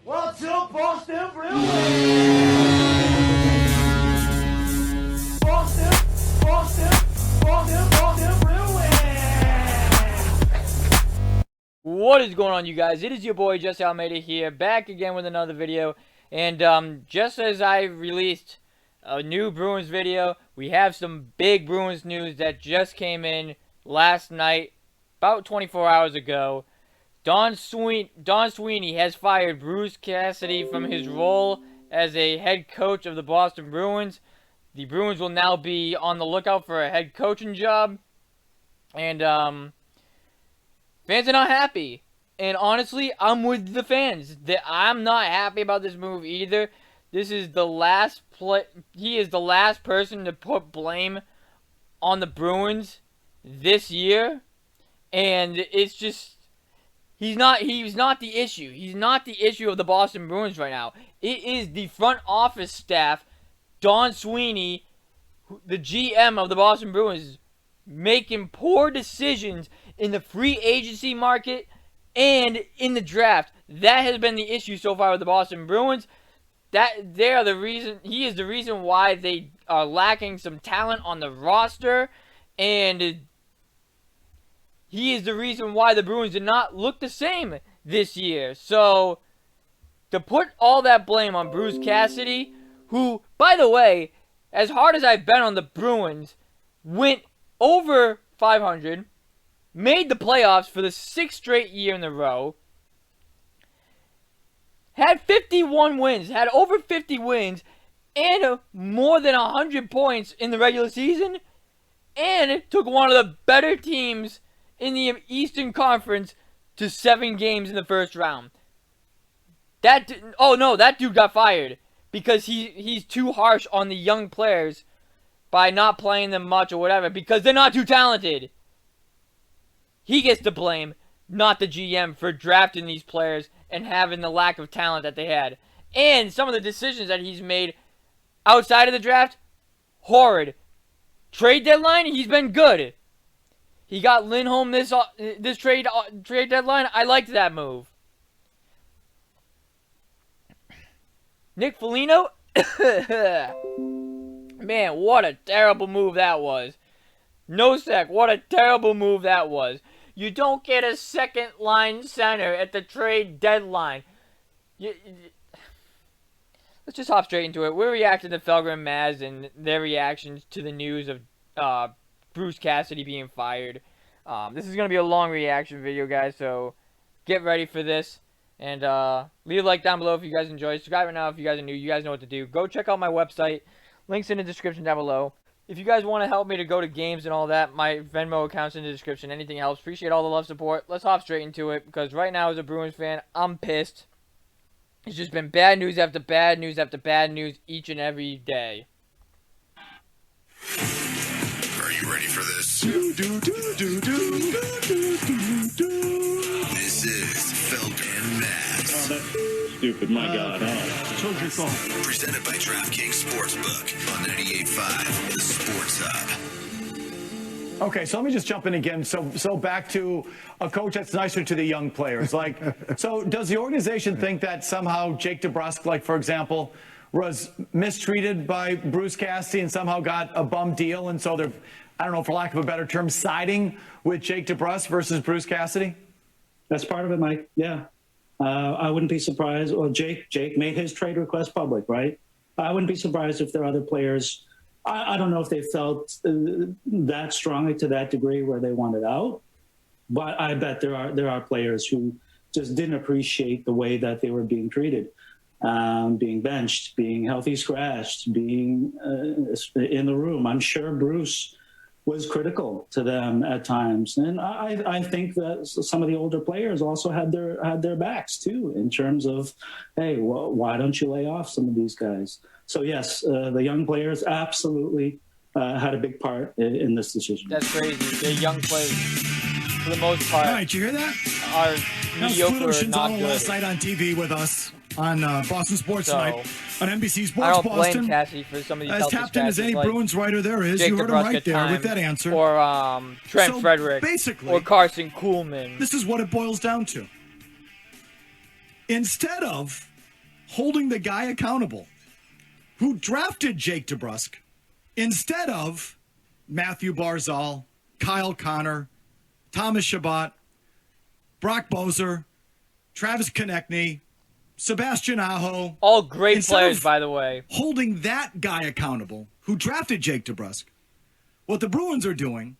What's up, Boston Bruins? Boston Bruins! What is going on, you guys? It is your boy Jesse Almeida here, back again with another video. And just as I released a new Bruins video, we have some big Bruins news that just came in last night, about 24 hours ago. Don Sweeney has fired Bruce Cassidy from his role as a head coach of the Boston Bruins. The Bruins will now be on the lookout for a head coaching job. And fans are not happy. And honestly, I'm with the fans. I'm not happy about this move either. This is the last he is the last person to put blame on the Bruins this year. And it's just he's not the issue. He's not the issue of the Boston Bruins right now. It is the front office staff, Don Sweeney, the GM of the Boston Bruins, making poor decisions in the free agency market and in the draft. That has been the issue so far with the Boston Bruins. He is the reason why they are lacking some talent on the roster, and he is the reason why the Bruins did not look the same this year. So, to put all that blame on Bruce Cassidy, who, by the way, as hard as I've been on the Bruins, went over 500, made the playoffs for the 6th straight year in a row, had 51 wins, had over 50 wins, and more than 100 points in the regular season, and took one of the better teams in the Eastern Conference to 7 games in the first round. That dude got fired because he's too harsh on the young players by not playing them much or whatever because they're not too talented. He gets the blame, not the GM, for drafting these players and having the lack of talent that they had. And some of the decisions that he's made outside of the draft, horrid. Trade deadline, he's been good. He got Lindholm this trade deadline. I liked that move. Nick Foligno, man, what a terrible move that was. Nosek, what a terrible move that was. You don't get a second line center at the trade deadline. Let's just hop straight into it. We're reacting to Felger and Mazz and their reactions to the news of Bruce Cassidy being fired. This is going to be a long reaction video, guys, so get ready for this. And leave a like down below if you guys enjoy. Subscribe right now if you guys are new. You guys know what to do. Go check out my website. Links in the description down below. If you guys want to help me to go to games and all that, my Venmo account's in the description. Anything helps. Appreciate all the love, support. Let's hop straight into it, because right now, as a Bruins fan, I'm pissed. It's just been bad news after bad news after bad news each and every day. Are you ready for this? This is Felger and Mazz. Oh, that's stupid. My God. Told your phone. Presented by DraftKings Sportsbook on 98.5 The Sports Hub. Okay, so let me just jump in again. So back to a coach that's nicer to the young players. Like, so does the organization think that somehow Jake DeBrusk, like for example, was mistreated by Bruce Cassidy and somehow got a bum deal, and so they're, I don't know, for lack of a better term, siding with Jake DeBrusk versus Bruce Cassidy? That's part of it, Mike. Yeah. I wouldn't be surprised. Well, Jake made his trade request public, right? I wouldn't be surprised if there are other players. I don't know if they felt that strongly to that degree where they wanted out, but I bet there are players who just didn't appreciate the way that they were being treated, being benched, being healthy scratched, being in the room. I'm sure Bruce was critical to them at times, and I think that some of the older players also had their backs too, in terms of, hey, well, why don't you lay off some of these guys? So yes, the young players absolutely had a big part in this decision. That's crazy. The young players, for the most part, All right, you hear that? are mediocre Split or Ocean's not on good. last night on TV with us on Boston Sports So, Night on NBC I Sports don't blame Boston. Cassidy for some of these As healthy tapped in as any scratches, like Bruins writer there is, Jake you heard him DeBrusk right at there with times, that answer. or Trent So, Frederick, basically, or Carson Kuhlman. this is what it boils down to. Instead of holding the guy accountable who drafted Jake DeBrusk instead of Matthew Barzal, Kyle Connor, Thomas Chabot, Brock Boser, Travis Konechny, Sebastian Aho. All great Instead players, of by the way. holding that guy accountable who drafted Jake DeBrusk, what the Bruins are doing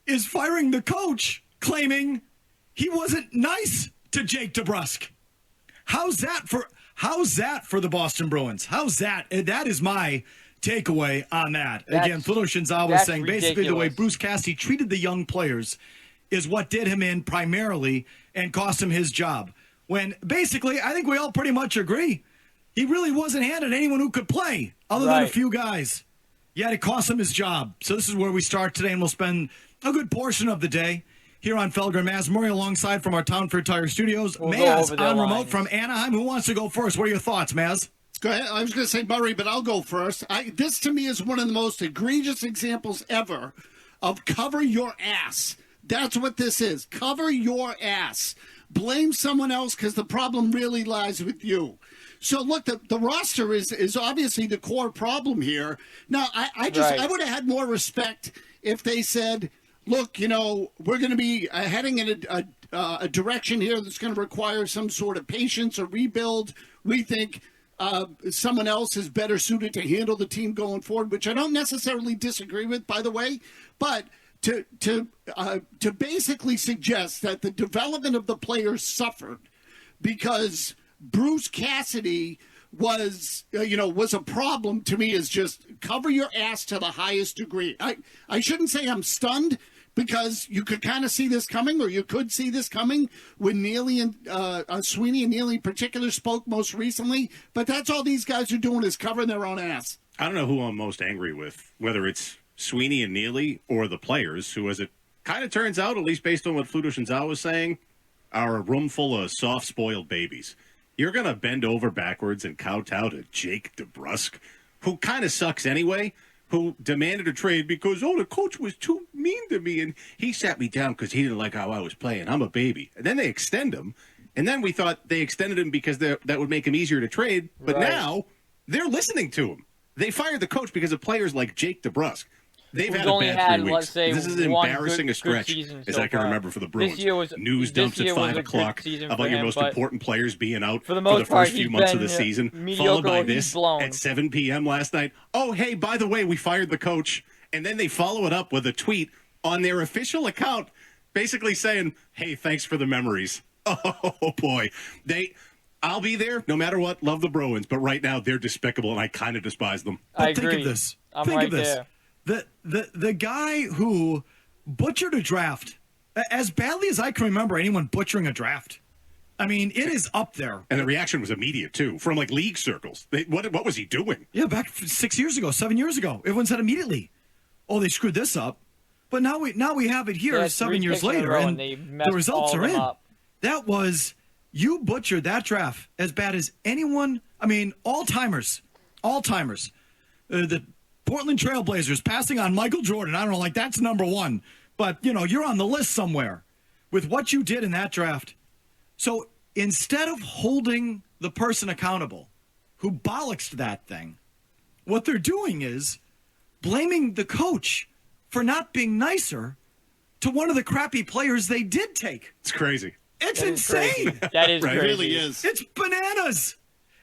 is firing the coach, claiming he wasn't nice to Jake DeBrusk. How's that for the Boston Bruins? How's that? That is my takeaway on that. Again, Phil Shinzawa was saying basically the way Bruce Cassidy treated the young players is what did him in primarily and cost him his job. When basically, I think we all pretty much agree, he really wasn't handed anyone who could play other than a few guys. Yet it cost him his job. So this is where we start today, and we'll spend a good portion of the day here on Felger and Mazz. Murray alongside from our Town for Tire Studios. Mazz on remote from Anaheim. Who wants to go first? What are your thoughts, Mazz? Go ahead. I was going to say Murray, but I'll go first. This to me is one of the most egregious examples ever of cover your ass. That's what this is. Cover your ass. Blame someone else because the problem really lies with you. So look, the roster is obviously the core problem here. Now, I would have had more respect if they said, look, we're going to be heading in a direction here that's going to require some sort of patience or rebuild. We think someone else is better suited to handle the team going forward, which I don't necessarily disagree with, by the way. But to basically suggest that the development of the players suffered because Bruce Cassidy was a problem to me is just cover your ass to the highest degree. I shouldn't say I'm stunned because you could kind of see this coming, or you could see this coming when Neely and Sweeney and Neely in particular spoke most recently. But that's all these guys are doing is covering their own ass. I don't know who I'm most angry with, whether it's Sweeney and Neely or the players, who, as it kind of turns out, at least based on what Fluto Shinzawa was saying, are a room full of soft-spoiled babies. You're going to bend over backwards and kowtow to Jake DeBrusk, who kind of sucks anyway, who demanded a trade because, the coach was too mean to me, and he sat me down because he didn't like how I was playing. I'm a baby. And then they extend him, and then we thought they extended him because that would make him easier to trade, but now they're listening to him. They fired the coach because of players like Jake DeBrusk. They've had a bad 3 weeks. This is embarrassing a stretch, as I can remember for the Bruins. News dumps at 5 o'clock about your most important players being out for the first few months of the season, followed by this at 7 p.m. last night. Oh, hey, by the way, we fired the coach. And then they follow it up with a tweet on their official account basically saying, hey, thanks for the memories. Oh, boy. I'll be there no matter what. Love the Bruins. But right now, they're despicable, and I kind of despise them. I agree. Think of this. Think of this. The guy who butchered a draft as badly as I can remember anyone butchering a draft. I mean, it is up there. And the reaction was immediate, too, from, league circles. What was he doing? Yeah, back 6 years ago, 7 years ago, everyone said immediately, oh, they screwed this up. But now we have it here 7 years later, and the results are in. That was, you butchered that draft as bad as anyone, all-timers. The Portland Trailblazers passing on Michael Jordan. I don't know, that's number one. But, you're on the list somewhere with what you did in that draft. So instead of holding the person accountable who bollocksed that thing, what they're doing is blaming the coach for not being nicer to one of the crappy players they did take. It's crazy. It's insane. That is crazy. It really is. It's bananas.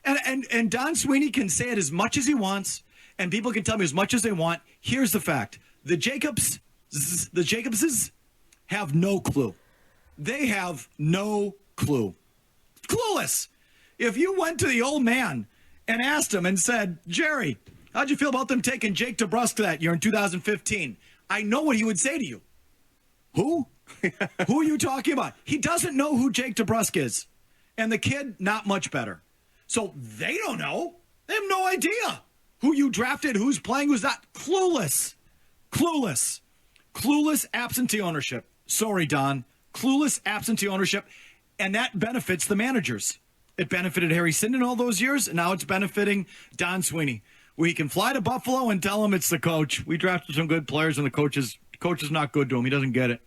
And Don Sweeney can say it as much as he wants, and people can tell me as much as they want. Here's the fact. The Jacobses have no clue. They have no clue. Clueless. If you went to the old man and asked him and said, Jerry, how'd you feel about them taking Jake DeBrusk that year in 2015? I know what he would say to you. Who? Who are you talking about? He doesn't know who Jake DeBrusk is. And the kid, not much better. So they don't know. They have no idea who you drafted, who's playing, who's not. Clueless. Clueless absentee ownership. Sorry, Don. Clueless absentee ownership. And that benefits the managers. It benefited Harry Sinden all those years, and now it's benefiting Don Sweeney. We can fly to Buffalo and tell him it's the coach. We drafted some good players, and the coach is not good to him. He doesn't get it.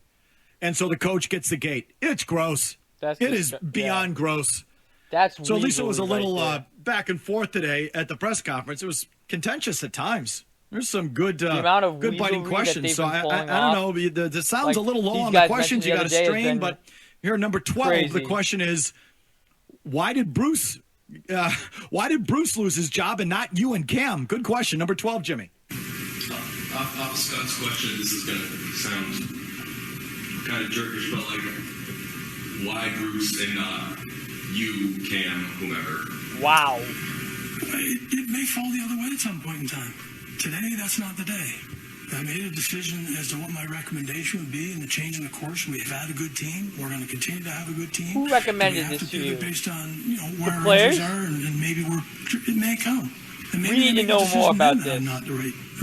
And so the coach gets the gate. It's gross. It is beyond gross. That's So at least it was a legally little right there. back and forth today at the press conference. It was contentious at times. There's some good, amount of good biting weaselry that questions. they've So been I pulling don't know. The sound's Like a little low these on the guys questions. You mentioned got the to other day, strain. it's been But here, number 12, the crazy. question is, why did Bruce lose his job and not you and Cam? Good question. Number 12, Jimmy. Off of Scott's question, this is going to sound kind of jerkish, but like, why Bruce and not you, Cam, whomever? Wow. It may fall the other way at some point in time. Today, that's not the day. I made a decision as to what my recommendation would be in the change in the course. We've had a good team. We're going to continue to have a good team. Who recommended We have this to to pivot you? based on where our players? injuries are, and maybe it may come. And maybe We need to make a know decision more about then that I'm this. not the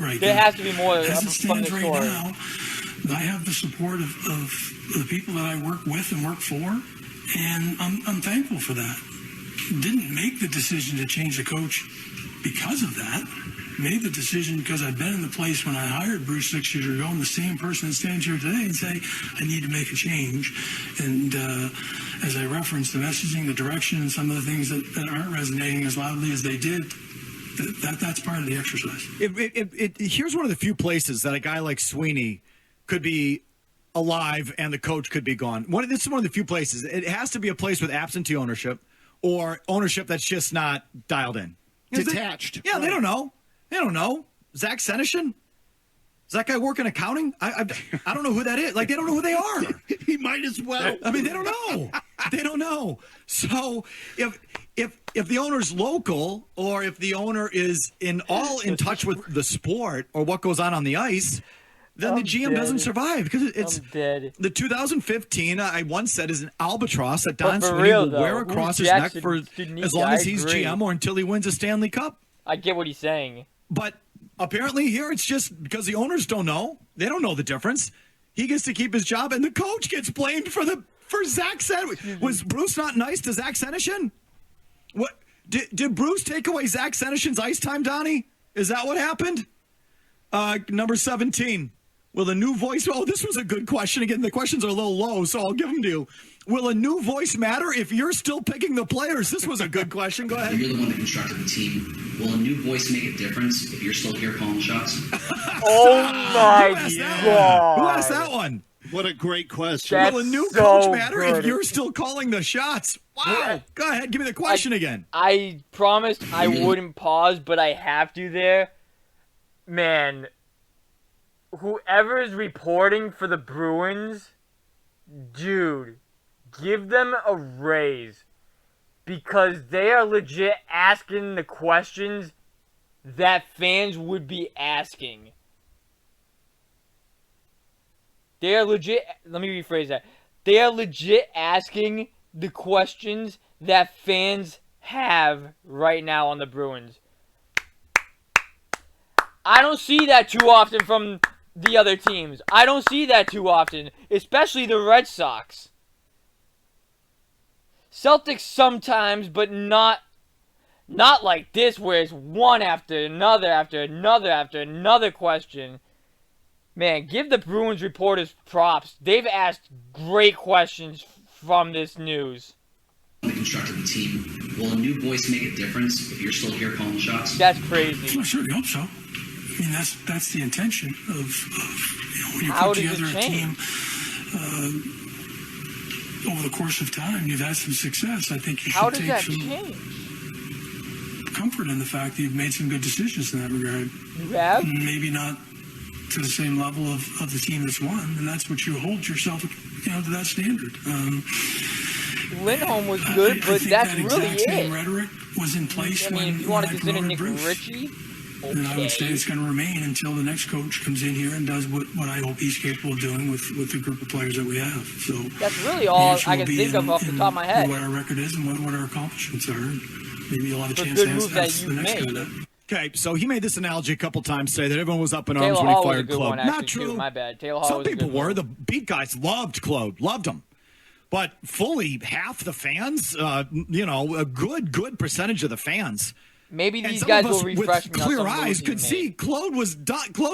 right There guy. has to be more As it from the stands right story. now, I have the support of the people that I work with and work for, and I'm thankful for that. Didn't make the decision to change the coach because of that. Made the decision because I've been in the place when I hired Bruce 6 years ago. I'm the same person that stands here today and say, I need to make a change. And as I referenced, the messaging, the direction, and some of the things that aren't resonating as loudly as they did, that's part of the exercise. Here's one of the few places that a guy like Sweeney could be alive and the coach could be gone. This is one of the few places. It has to be a place with absentee ownership or ownership that's just not dialed in. Detached. Yeah, they don't know. They don't know. Zach Senyshyn? Does that guy work in accounting? I don't know who that is. Like, they don't know who they are. He might as well. I mean, they don't know. They don't know. So if the owner's local or if the owner is in touch with the sport or what goes on the ice, then the GM doesn't survive because it's dead. The 2015 I once said is an albatross that Don But for Sweeney real, will though, wear across his Bruce neck for Jackson as long as he's agree. GM or until he wins a Stanley Cup. I get what he's saying. But apparently here it's just because the owners don't know. They don't know the difference. He gets to keep his job, and the coach gets blamed for Zach Senyshyn. Was Bruce not nice to Zach Senyshyn? What did Bruce take away Zach Senishyn's ice time, Donnie? Is that what happened? Number 17. Will a new voice? Oh, this was a good question. Again, the questions are a little low, so I'll give them to you. Will a new voice matter if you're still picking the players? This was a good question. Go ahead. You're the one that constructed the team. Will a new voice make a difference if you're still here calling the shots? Oh my Who god! asked that one? What a great question. That's Will a new so coach matter if good. you're still calling the shots? Wow. Yeah. Go ahead. Give me the question again. I promised I wouldn't pause, but I have to there. Man, whoever is reporting for the Bruins, dude, give them a raise. Because they are legit asking the questions that fans would be asking. They are legit, let me rephrase that. They are legit asking the questions that fans have right now on the Bruins. I don't see that too often from the other teams. I don't see that too often, especially the Red Sox. Celtics sometimes, but not like this, where it's one after another after another after another question. Man, give the Bruins reporters props. They've asked great questions from this news. They constructed the team. Will a new voice make a difference if you're still here calling the shots? That's crazy. I certainly hope so. I mean, that's the intention of when you How put does it together a change? team over the course of time. You've had some success. I think you How should does that take some change? comfort in the fact that you've made some good decisions in that regard. You have? Maybe not to the same level of the team that's won, and that's what you hold yourself, to that standard. Lindholm was good, I but think that's that really exact same it. rhetoric was in place I mean, when if you want I to consider promoted Nick Bruce. Ritchie, And I would say okay. it's going to remain until the next coach comes in here and does what I hope he's capable of doing with the group of players that we have. So That's really the all answer I will can be think of off the in top of my head. what our record is and what our accomplishments are. And maybe you'll have a The chance good to moves that ask the you've next guy made. that. Okay, so he made this analogy a couple times today that everyone was up in arms Taylor when he Hall was a fired good Claude. one, actually, Not true. too. My bad. Taylor Hall Some was a people good were. one. The beat guys loved Claude, loved him. But fully half the fans, a good percentage of the fans. Maybe And these some guys of will us refresh with me on clear some eyes moves he could see made. Claude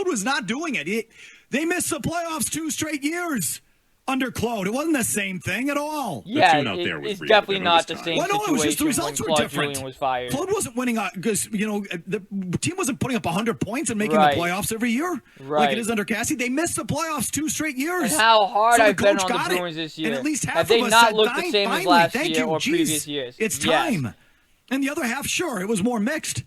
was not doing it. They missed the playoffs 2 straight years. under Claude. It wasn't the same thing at all. Yeah, tune-out there was it's real, definitely but it not was the time. same Well, no, it was just the situation results when were Claude different. Julien was fired. Claude wasn't winning because, the team wasn't putting up 100 points and making Right. the playoffs every year like Right. it is under Cassidy. They missed the playoffs 2 straight years. And how hard So the I've been coach on the got it. Bruins this year. And at least half Have they of us not said, looked the same as finally, last thank year you. or Jeez, previous years? It's Yes. time. And the other half, sure, it was more mixed.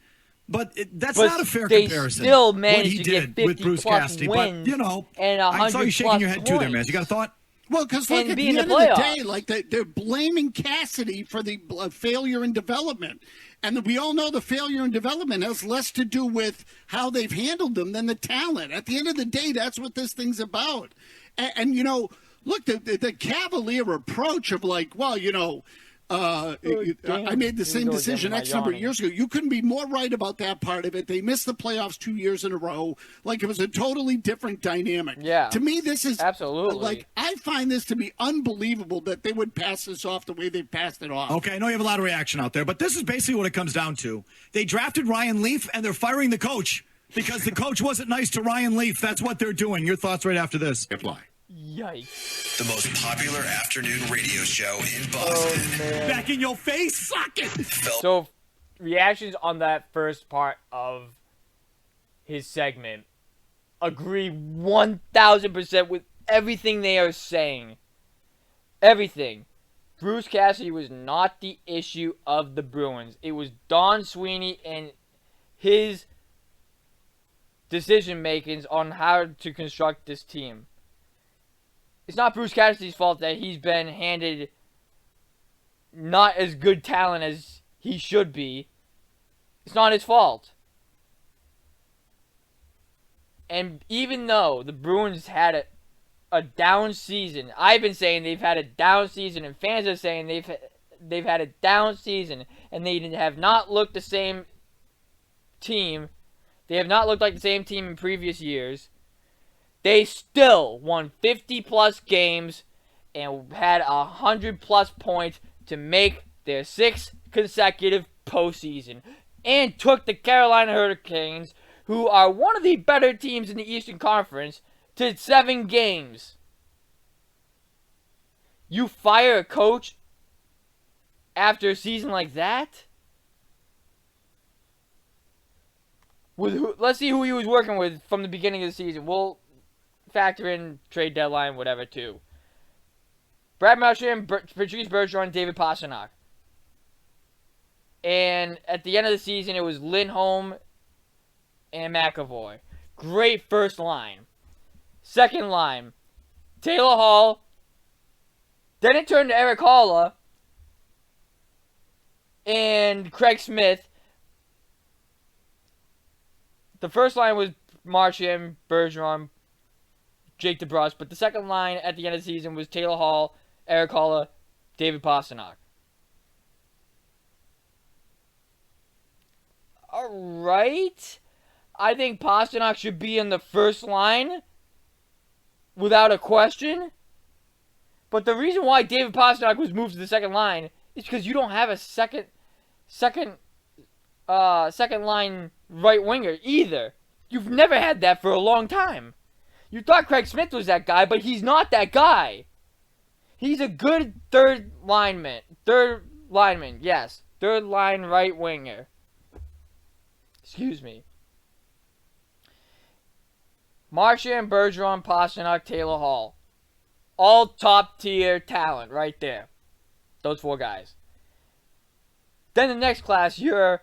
But that's But not a fair they comparison. still what managed he to did get with 50 Bruce plus Cassidy. wins But, and I saw 100 you shaking plus your head too there, points. man. You got a thought? Well, because look, And at be the in end the of the playoffs. day, like they're blaming Cassidy for the failure in development. And we all know the failure in development has less to do with how they've handled them than the talent. At the end of the day, that's what this thing's about. And look, the cavalier approach of like, well, I made the same decision X number of years ago. You couldn't be more right about that part of it. They missed the playoffs 2 years in a row. Like, it was a totally different dynamic. Yeah. To me, this is Absolutely. like, I find this to be unbelievable that they would pass this off the way they passed it off. Okay, I know you have a lot of reaction out there, but this is basically what it comes down to. They drafted Ryan Leaf, and they're firing the coach because the coach wasn't nice to Ryan Leaf. That's what they're doing. Your thoughts right after this. Apply. Yikes. The most popular afternoon radio show in Boston. Back in your face, suck it. So, reactions on that first part of his segment agree 1,000% with everything they are saying. Everything. Bruce Cassidy was not the issue of the Bruins. It was Don Sweeney and his decision makings on how to construct this team. It's not Bruce Cassidy's fault that he's been handed not as good talent as he should be. It's not his fault. And even though the Bruins had a down season, I've been saying they've had a down season, and fans are saying they've had a down season, and they have not looked the same team. They have not looked like the same team in previous years. They still won 50-plus games and had 100-plus points to make their 6th consecutive postseason. And took the Carolina Hurricanes, who are one of the better teams in the Eastern Conference, to 7 games. You fire a coach after a season like that? Let's see who he was working with from the beginning of the season. We'll factor in trade deadline, whatever, too. Brad Marchand, Patrice Bergeron, David Pastrnak. And at the end of the season, it was Lindholm and McAvoy. Great first line. Second line, Taylor Hall. Then it turned to Eric Haula and Craig Smith. The first line was Marchand, Bergeron, Jake DeBrusk, but the second line at the end of the season was Taylor Hall, Eric Haula, David Pastrnak. Alright. I think Pastrnak should be in the first line without a question. But the reason why David Pastrnak was moved to the second line is because you don't have a second line right winger either. You've never had that for a long time. You thought Craig Smith was that guy, but he's not that guy. He's a good third lineman, yes. Third line right winger. Excuse me. Marchand, Bergeron, Pastrnak, Taylor Hall. All top tier talent right there. Those 4 guys. Then the next class, you're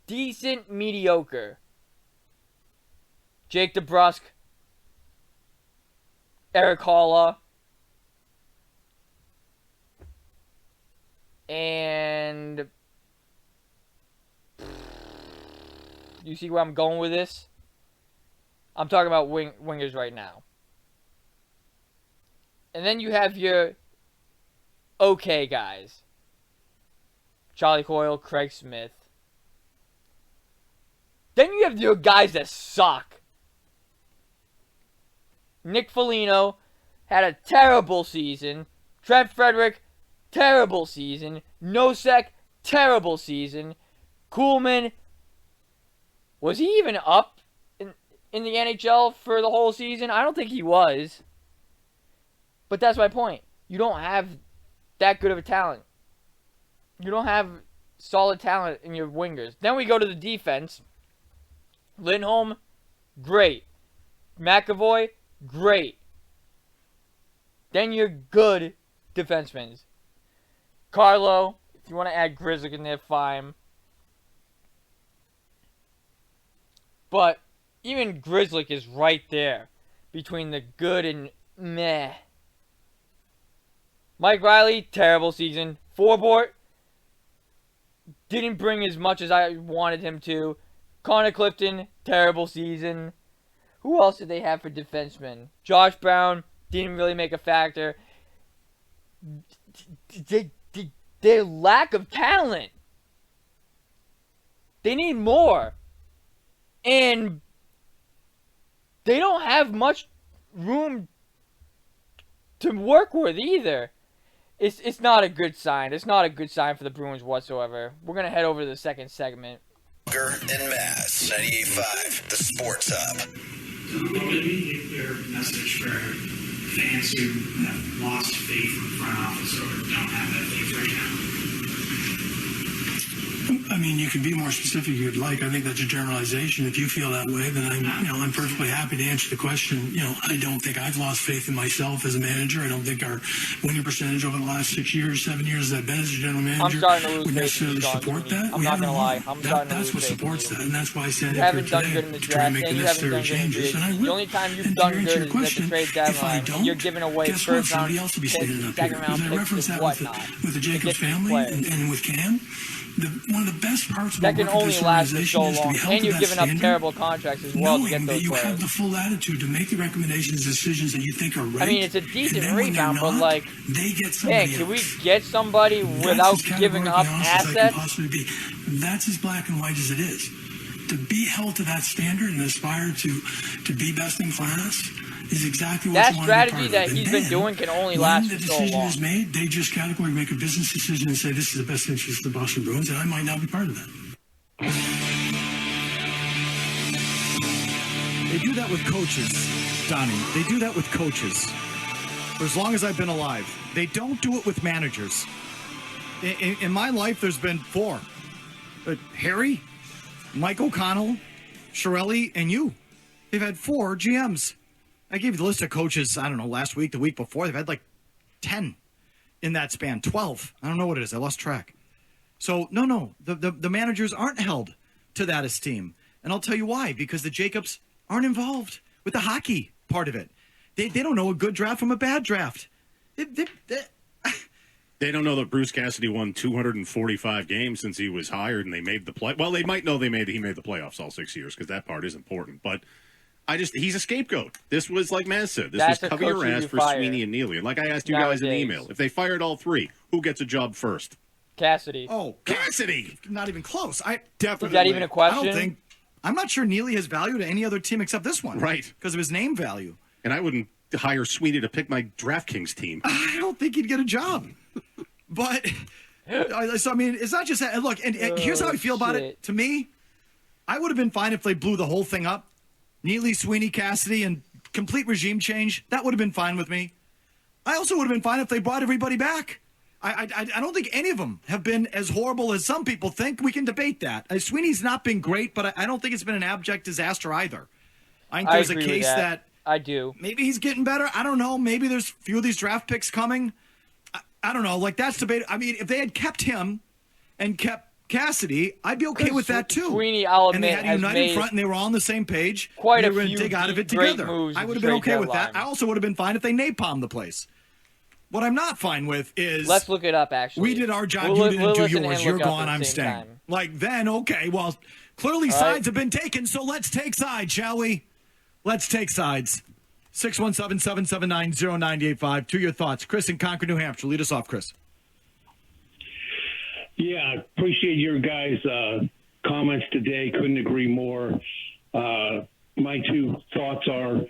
decent mediocre. Jake DeBrusk, Eric Haula, and you see where I'm going with this? I'm talking about wingers right now. And then you have your okay guys. Charlie Coyle, Craig Smith. Then you have your guys that suck. Nick Foligno had a terrible season. Trent Frederick, terrible season. Nosek, terrible season. Kuhlman, was he even up? in the NHL for the whole season? I don't think he was. But that's my point. You don't have that good of a talent. You don't have solid talent in your wingers. Then we go to the defense. Lindholm, great. McAvoy, great. Then you're good defensemen. Carlo, if you want to add Grizzly in there, fine. But even Grizzly is right there between the good and meh. Mike Riley, terrible season. Forbort didn't bring as much as I wanted him to. Connor Clifton, terrible season. Who else did they have for defensemen? Josh Brown didn't really make a factor. Their lack of talent. They need more. And they don't have much room to work with either. It's not a good sign. It's not a good sign for the Bruins whatsoever. We're going to head over to the second segment. Felger and Mazz, 98.5, the Sports Hub. What would be your message for fans who have lost faith in the front office or don't have that faith right now? I mean, you can be more specific if you'd like. I think that's a generalization. If you feel that way, then I'm perfectly happy to answer the question. I don't think I've lost faith in myself as a manager. I don't think our winning percentage over the last 6 years, 7 years that I've been as a general manager would necessarily support that. I'm not going to lie. That's what supports that, and that's why I said you haven't done good in the draft, and you haven't done good in the changes. And I will. The only time you've done good is at the trade deadline. You're giving away guess what? first round Somebody else will be picks, standing up second here. round Because I referenced picks, that and whatnot. with the Jacobs family and with Cam. One of the best parts that about can working only this last for organization so is to long, be held and to you've that given up standard, terrible contracts as well to get knowing those that you players. have the full latitude to make the recommendations, decisions that you think are right. I mean, it's a decent and then rebound, when but they're like, not, they get man, somebody can we else. get somebody without That's as giving up categorically honest as I can assets? possibly be. That's as black and white as it is. To be held to that standard and aspire to be best in class is exactly what That you want strategy to be part that of. he's And been then, doing can only when last the for so decision long. is made, they just categorically make a business decision and say this is the best interest of the Boston Bruins, and I might not be part of that. They do that with coaches, Donnie. They do that with coaches. For as long as I've been alive. They don't do it with managers. In my life, there's been four. Harry, Mike O'Connell, Chiarelli, and you. They've had four GMs. I gave you the list of coaches, I don't know, last week, the week before. They've had like 10 in that span, 12. I don't know what it is. I lost track. So, no. The managers aren't held to that esteem. And I'll tell you why. Because the Jacobs aren't involved with the hockey part of it. They don't know a good draft from a bad draft. They don't know that Bruce Cassidy won 245 games since he was hired, and they made the play. Well, they might know he made the playoffs all 6 years because that part is important. But he's a scapegoat. This was like Mazz said. This was cover your ass for Sweeney and Neely. And like I asked you guys in email, if they fired all three, who gets a job first? Cassidy. Oh, Cassidy! Not even close. I definitely. Is that even a question? I'm not sure Neely has value to any other team except this one. Right. Because of his name value. And I wouldn't hire Sweeney to pick my DraftKings team. I don't think he'd get a job. But, so I mean, it's not just that. Look, and here's how I feel about it. To me, I would have been fine if they blew the whole thing up. Neely, Sweeney, Cassidy, and complete regime change. That would have been fine with me. I also would have been fine if they brought everybody back. I don't think any of them have been as horrible as some people think. We can debate that. Sweeney's not been great, but I don't think it's been an abject disaster either. I think there's a case that I do. Maybe he's getting better. I don't know. Maybe there's a few of these draft picks coming. I don't know. Like, that's debate. I mean, if they had kept him and kept Cassidy, I'd be okay with that too. Sweeney, I'll admit, and they had a united front and they were all on the same page. Quite they a were going few to dig out of it great together. moves I would have been okay with that. I also would have been fine if they napalmed the place. What I'm not fine with is... Let's look it up, actually. We did our job, you didn't do yours. You're gone, I'm staying. Time. Like, then, okay, well, clearly sides have been taken, so let's take sides, shall we? Let's take sides. 617-779-0985. To your thoughts. Chris in Concord, New Hampshire. Lead us off, Chris. Yeah, appreciate your guys' comments today. Couldn't agree more. My two thoughts are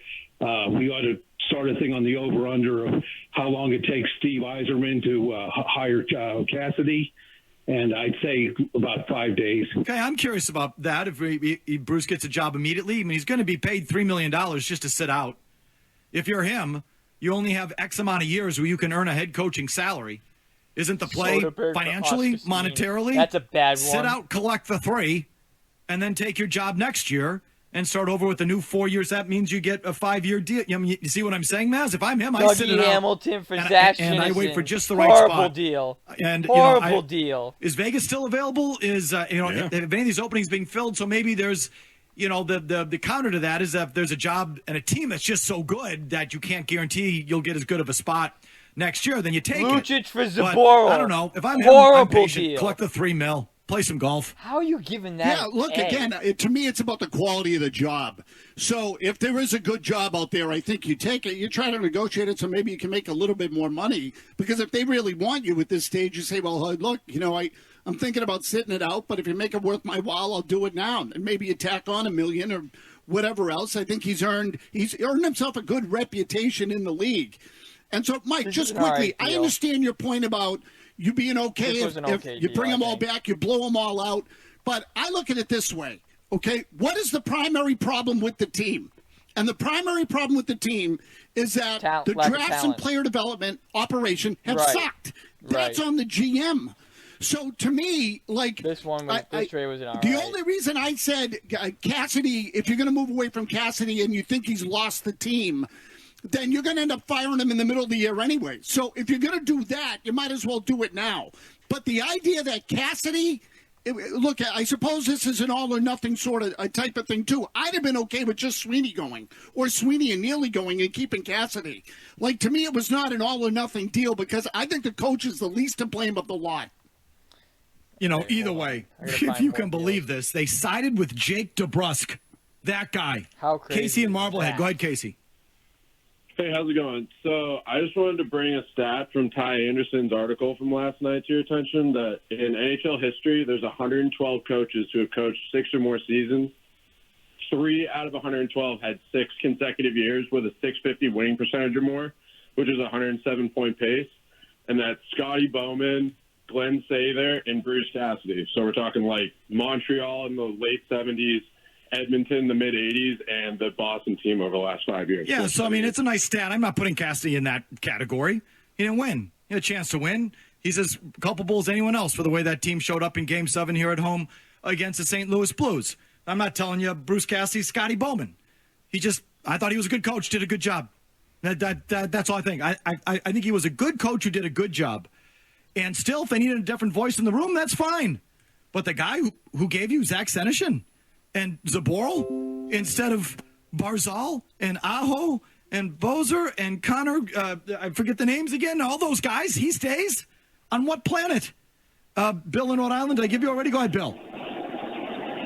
we ought to start a thing on the over-under of how long it takes Steve Yzerman to hire Cassidy. And I'd say about 5 days. Okay, I'm curious about that. If Bruce gets a job immediately, I mean, he's going to be paid $3 million just to sit out. If you're him, you only have X amount of years where you can earn a head coaching salary. Isn't the play financially, monetarily? That's a bad one. Sit out, collect the 3, and then take your job next year and start over with the new 4 years. That means you get a 5-year deal. You see what I'm saying, Mazz? If I'm him, I sit it out. Hamilton for Zach and I wait for just the right Horrible spot. Deal. And Horrible deal. Is Vegas still available? Is if any of these openings being filled? So maybe there's, the counter to that is that if there's a job and a team that's just so good that you can't guarantee you'll get as good of a spot next year, then you take Lucic it. for Zaboral. I don't know. If I'm patient. Deal. Collect the $3 million. Play some golf. How are you giving that? Yeah, look, again, to me, it's about the quality of the job. So if there is a good job out there, I think you take it. You try to negotiate it so maybe you can make a little bit more money. Because if they really want you at this stage, you say, well, look, I'm thinking about sitting it out, but if you make it worth my while, I'll do it now. And maybe you tack on $1 million or whatever else. I think he's earned himself a good reputation in the league. And so, Mike, just quickly, I understand your point about you being okay if you bring them all back, you blow them all out. But I look at it this way, okay? What is the primary problem with the team? And the primary problem with the team is that the drafts and player development operation have sucked. That's on the GM. So to me, this trade was the only reason I said Cassidy, if you're going to move away from Cassidy and you think he's lost the team, then you're going to end up firing him in the middle of the year anyway. So if you're going to do that, you might as well do it now. But the idea that Cassidy, look, I suppose this is an all or nothing sort of a type of thing too. I'd have been okay with just Sweeney going or Sweeney and Neely going and keeping Cassidy. To me, it was not an all or nothing deal because I think the coach is the least to blame of the lot. Either way, if you can believe this, they sided with Jake DeBrusk. That guy. How crazy. Casey and Marblehead. Go ahead, Casey. Hey, how's it going? So I just wanted to bring a stat from Ty Anderson's article from last night to your attention that in NHL history, there's 112 coaches who have coached 6 or more seasons. 3 out of 112 had 6 consecutive years with a .650 winning percentage or more, which is a 107-point pace. And that's Scotty Bowman, Glenn Sather, and Bruce Cassidy. So we're talking Montreal in the late 70s, Edmonton in the mid-'80s, and the Boston team over the last 5 years. Yeah, so, it's a nice stat. I'm not putting Cassidy in that category. He didn't win. He had a chance to win. He's as culpable as anyone else for the way that team showed up in Game 7 here at home against the St. Louis Blues. I'm not telling you Bruce Cassidy, Scotty Bowman. I thought he was a good coach, did a good job. That's all I think. I think he was a good coach who did a good job. And still, if they needed a different voice in the room, that's fine. But the guy who gave you Zach Senyshyn and Zaboral instead of Barzal and Aho and Bozer and Connor, I forget the names again, all those guys, he stays? On what planet? Bill in Rhode Island, did I give you already? Go ahead, Bill.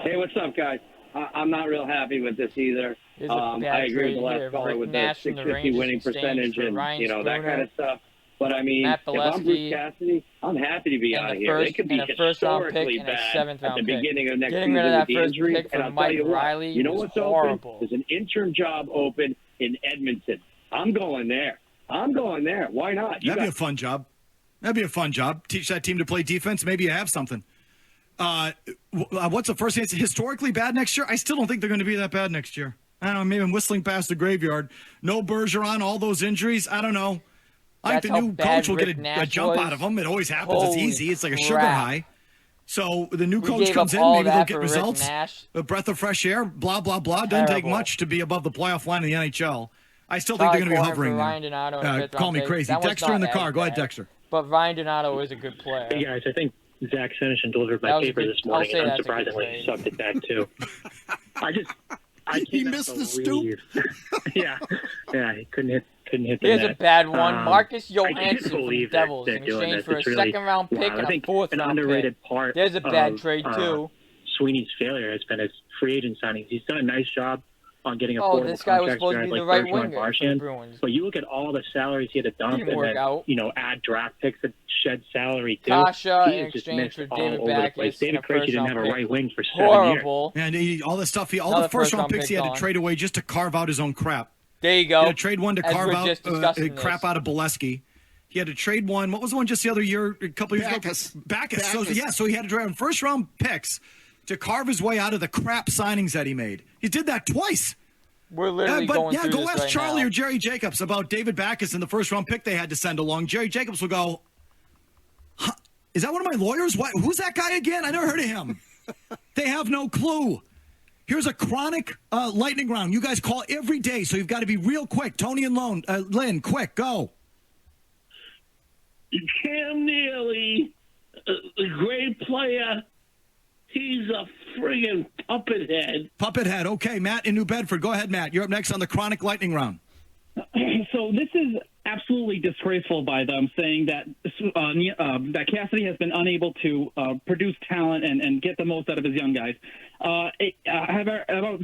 Hey, what's up, guys? I'm not real happy with this either. I agree with the last caller with the .650 winning percentage and, that kind of stuff. But, if I'm Bruce Cassidy, I'm happy to be out of here. They could be historically bad at the beginning of next season with the injuries. And I'll tell you what, you know what's open? There's an interim job open in Edmonton. I'm going there. Why not? That'd be a fun job. Teach that team to play defense. Maybe you have something. What's the first answer? Historically bad next year? I still don't think they're going to be that bad next year. I don't know. Maybe I'm whistling past the graveyard. No Bergeron, all those injuries. I don't know. I think the new coach will get a jump out of them. It always happens. It's easy. It's like a sugar high. So the new coach comes in. Maybe they'll get results. A breath of fresh air. Blah, blah, blah. Doesn't take much to be above the playoff line in the NHL. I still think they're going to be hovering there. Call me crazy. Dexter in the car. Go ahead, Dexter. But Ryan Donato is a good player. Hey, guys. I think Zach Senyshyn delivered my paper this morning, and unsurprisingly sucked at that, too. He missed the stoop. Yeah, he couldn't hit the Here's net. A bad one. Marcus Johansson from the Devils in exchange for a second-round pick and a fourth-round underrated pick. Part There's a bad trade, too. Sweeney's failure has been his free agent signings. He's done a nice job on getting affordable this guy was supposed to be the right Bergeron, winger for the Bruins. But you look at all the salaries he had to dump and then, add draft picks that shed salary, too. Kasha in exchange for David Backes. David Krejci didn't have a right wing for 7 Horrible. years. And all the stuff, all the first-round picks he had to trade away just to carve out his own crap. There you go. Trade one to carve out crap out of Bolesky. He had to trade one. What was the one just the other year, a couple years ago? Backus. So he had to trade first-round picks to carve his way out of the crap signings that he made. He did that twice. We're literally going through go this ask right Charlie now. or Jerry Jacobs about David Backus and the first-round pick they had to send along. Jerry Jacobs will go, huh, is that one of my lawyers? What? Who's that guy again? I never heard of him. They have no clue. Here's a chronic lightning round. You guys call every day, so you've got to be real quick. Tony and Lynn, quick, go. Cam Neely, a great player. He's a friggin' puppet head. Puppet head. Okay, Matt in New Bedford. Go ahead, Matt. You're up next on the chronic lightning round. So this is absolutely disgraceful by them, saying that that Cassidy has been unable to produce talent and get the most out of his young guys. About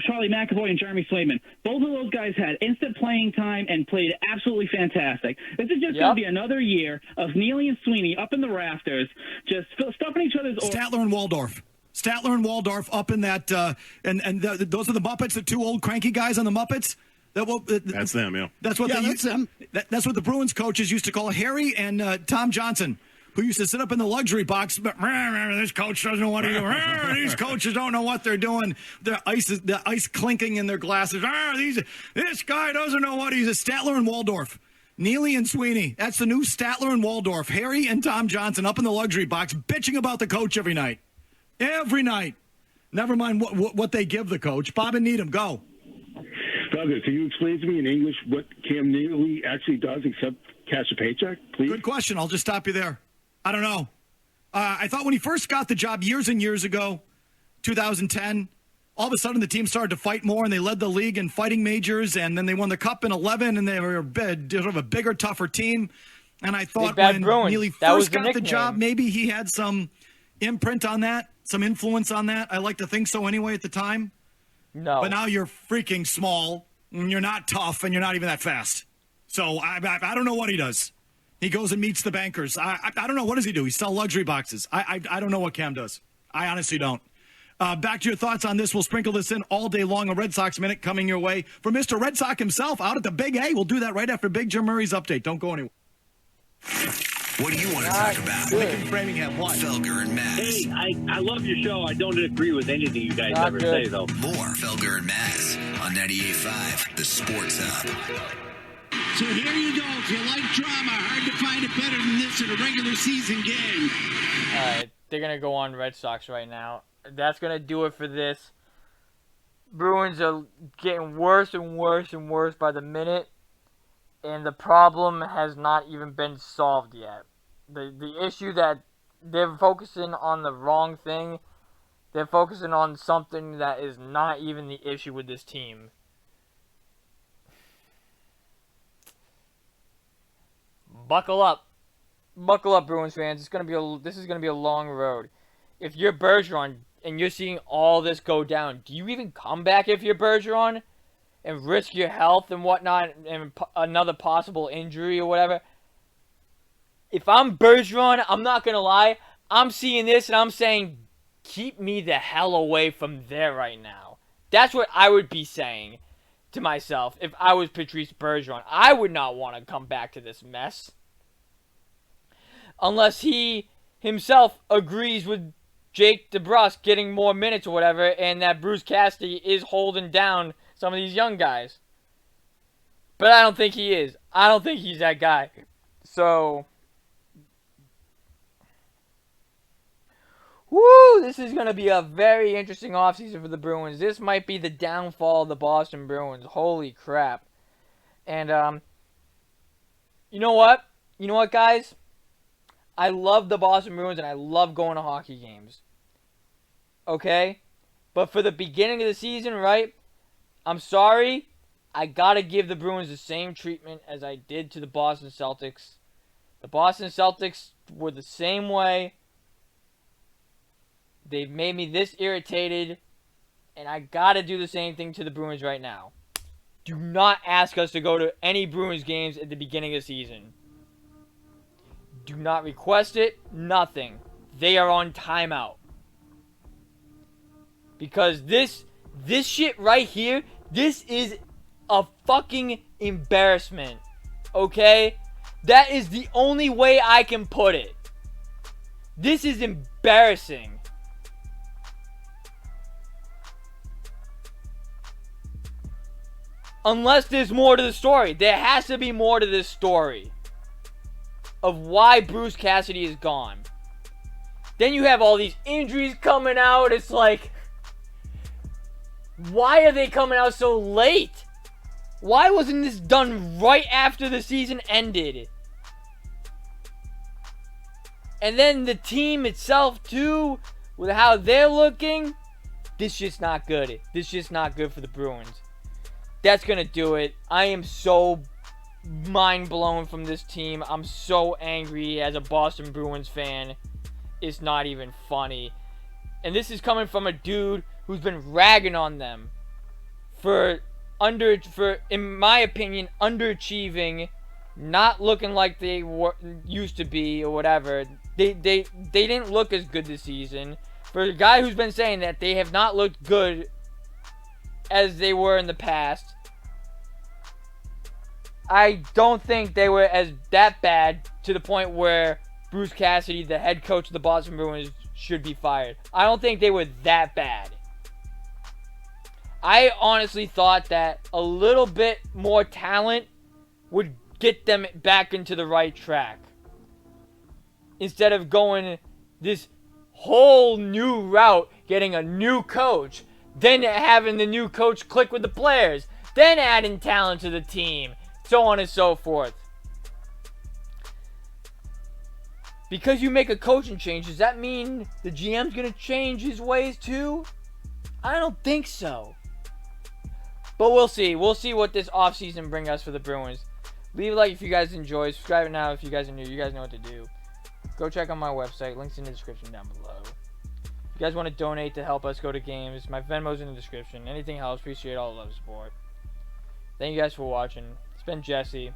Charlie McAvoy and Jeremy Swayman. Both of those guys had instant playing time and played absolutely fantastic. This is just going to be another year of Neely and Sweeney up in the rafters, just stuffing each other's... Statler and Waldorf. Statler and Waldorf up in that, those are the Muppets, the two old cranky guys on the Muppets. That's them, yeah. That's what that's them. That's what the Bruins coaches used to call Harry and Tom Johnson, who used to sit up in the luxury box. But this coach doesn't know what he's doing. These coaches don't know what they're doing. The ice clinking in their glasses. This guy doesn't know what he's. Statler and Waldorf. Neely and Sweeney. That's the new Statler and Waldorf. Harry and Tom Johnson up in the luxury box, bitching about the coach every night. Every night. Never mind what they give the coach. Bob and Needham, go. Douglas, can you explain to me in English what Cam Neely actually does except cash a paycheck, please? Good question. I'll just stop you there. I don't know. I thought when he first got the job years and years ago, 2010, all of a sudden the team started to fight more, and they led the league in fighting majors, and then they won the Cup in 11, and they were sort of a bigger, tougher team. And I thought when Neely first got the job, maybe he had some imprint on that, some influence on that. I like to think so anyway at the time. No. But now you're freaking small, and you're not tough, and you're not even that fast. So I don't know what he does. He goes and meets the bankers. I don't know. What does he do? He sells luxury boxes. I don't know what Cam does. I honestly don't. Back to your thoughts on this. We'll sprinkle this in all day long. A Red Sox Minute coming your way from Mr. Red Sox himself out at the Big A. We'll do that right after Big Jim Murray's update. Don't go anywhere. What do you want to talk about? Lincoln Framingham, what? Felger and Mazz. Hey, I love your show. I don't agree with anything you guys ever say, though. More Felger and Mazz on 98.5, the Sports Hub. So here you go. If you like drama, hard to find it better than this in a regular season game. All right, they're going to go on Red Sox right now. That's going to do it for this. Bruins are getting worse and worse and worse by the minute. And the problem has not even been solved yet. The issue that they're focusing on the wrong thing. They're focusing on something that is not even the issue with this team. Buckle up. Buckle up, Bruins fans. This is gonna be a long road. If you're Bergeron and you're seeing all this go down, do you even come back if you're Bergeron? And risk your health and whatnot, and another possible injury or whatever. If I'm Bergeron, I'm not going to lie, I'm seeing this and I'm saying, keep me the hell away from there right now. That's what I would be saying to myself if I was Patrice Bergeron. I would not want to come back to this mess. Unless he himself agrees with Jake DeBrusk getting more minutes or whatever, and that Bruce Cassidy is holding down some of these young guys. But I don't think he is. I don't think he's that guy. So, woo, this is going to be a very interesting offseason for the Bruins. This might be the downfall of the Boston Bruins. Holy crap. And, you know what? You know what, guys? I love the Boston Bruins and I love going to hockey games. Okay? But for the beginning of the season, right? I'm sorry, I gotta give the Bruins the same treatment as I did to the Boston Celtics. The Boston Celtics were the same way. They've made me this irritated, and I gotta do the same thing to the Bruins right now. Do not ask us to go to any Bruins games at the beginning of the season. Do not request it, nothing. They are on timeout. Because this shit right here, this is a fucking embarrassment, okay? That is the only way I can put it. This is embarrassing. Unless there's more to the story. There has to be more to this story of why Bruce Cassidy is gone. Then you have all these injuries coming out. It's like, why are they coming out so late? Why wasn't this done right after the season ended? And then the team itself too, with how they're looking, this just not good. This just not good for the Bruins. That's going to do it. I am so mind blown from this team. I'm so angry as a Boston Bruins fan. It's not even funny. And this is coming from a dude who's been ragging on them for in my opinion, underachieving, not looking like they used to be or whatever. They didn't look as good this season. For a guy who's been saying that they have not looked good as they were in the past, I don't think they were that bad to the point where Bruce Cassidy, the head coach of the Boston Bruins, should be fired. I don't think they were that bad. I honestly thought that a little bit more talent would get them back into the right track. Instead of going this whole new route, getting a new coach, then having the new coach click with the players, then adding talent to the team, so on and so forth. Because you make a coaching change, does that mean the GM's going to change his ways too? I don't think so. But we'll see. We'll see what this offseason brings us for the Bruins. Leave a like if you guys enjoy. Subscribe now if you guys are new. You guys know what to do. Go check out my website. Links in the description down below. If you guys want to donate to help us go to games, my Venmo's in the description. Anything helps. Appreciate all the love and support. Thank you guys for watching. It's been Jesse.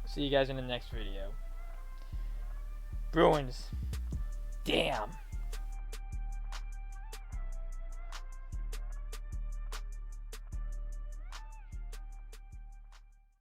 See you guys in the next video. Bruins. Damn.